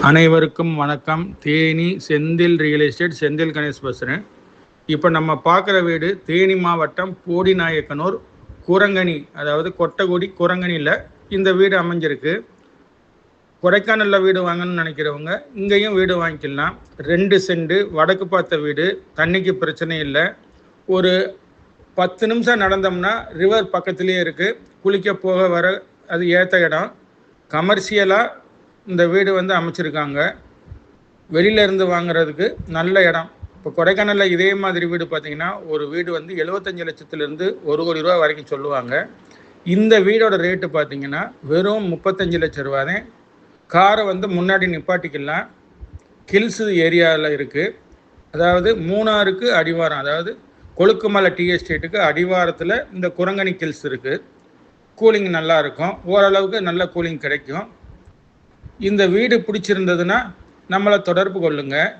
அனைவருக்கும் வணக்கம். Theni Senthil real estate, Senthil Ganesh பேசுகிறேன். இப்போ நம்ம பார்க்குற வீடு தேனி மாவட்டம் போடிநாயக்கனூர் குரங்கணி, அதாவது கொட்டகுடி குரங்கணியில் இந்த வீடு அமைஞ்சிருக்கு. கொடைக்கானலில் வீடு வாங்கணும்னு நினைக்கிறவங்க இங்கேயும் வீடு வாங்கிக்கலாம். 2 சென்ட் வடக்கு பார்த்த வீடு, தண்ணிக்கு பிரச்சனை இல்லை. ஒரு 10 நிமிஷம் நடந்தோம்னா ரிவர் பக்கத்துலேயே இருக்குது. குளிக்க போக வர அது ஏற்ற இடம். கமர்ஷியலாக இந்த வீடு அமைச்சிருக்காங்க. வெளியிலேருந்து வாங்குறதுக்கு நல்ல இடம். இப்போ கொடைக்கானலில் இதே மாதிரி வீடு பார்த்திங்கன்னா ஒரு வீடு 75 லட்சத்துலேருந்து 1 கோடி ரூபா வரைக்கும் சொல்லுவாங்க. இந்த வீடோட ரேட்டு பார்த்திங்கன்னா வெறும் 35 லட்ச ரூபா தான். காரை முன்னாடி நிப்பாட்டிக்கலாம். கில்ஸு ஏரியாவில் இருக்குது. அதாவது மூணாருக்கு அடிவாரம், அதாவது கொழுக்குமலை டீ எஸ்டேட்டுக்கு அடிவாரத்தில் இந்த குரங்கணி கில்ஸ் இருக்குது. கூலிங் நல்லா இருக்கும், ஓரளவுக்கு நல்ல கூலிங் கிடைக்கும். இந்த வீடு பிடிச்சிருந்ததுன்னா நம்மளை தொடர்பு கொள்ளுங்கள்.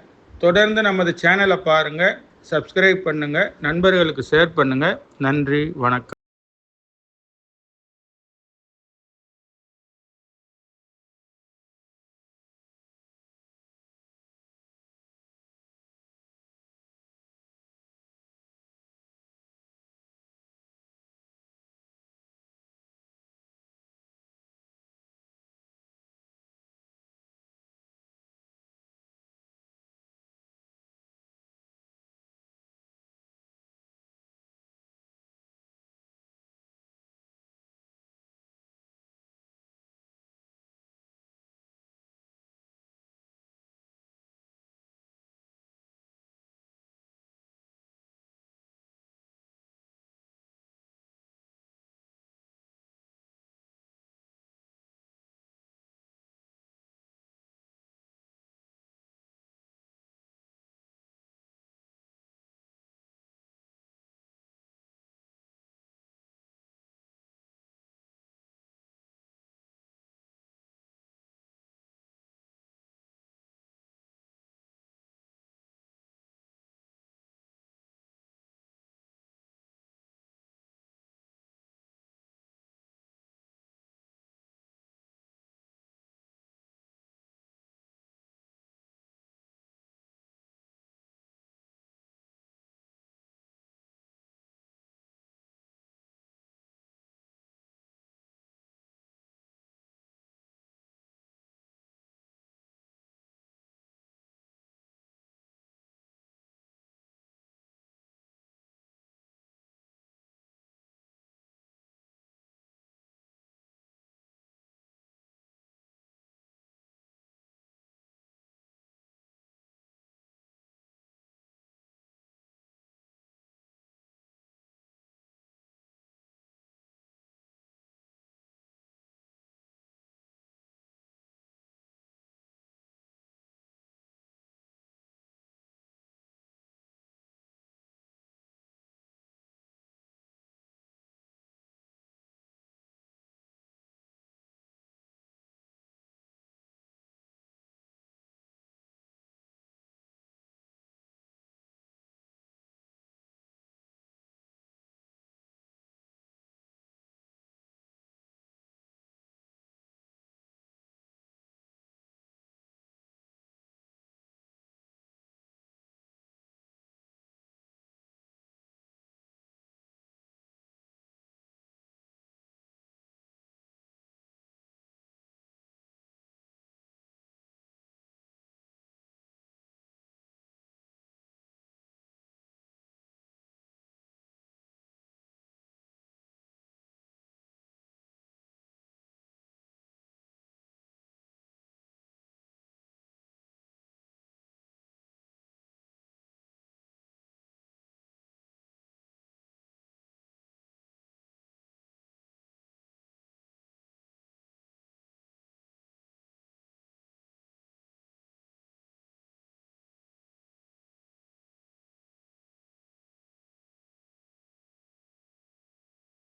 தொடர்ந்து நமது சேனலை பாருங்கள், சப்ஸ்கிரைப் பண்ணுங்கள், நண்பர்களுக்கு ஷேர் பண்ணுங்கள். நன்றி, வணக்கம்.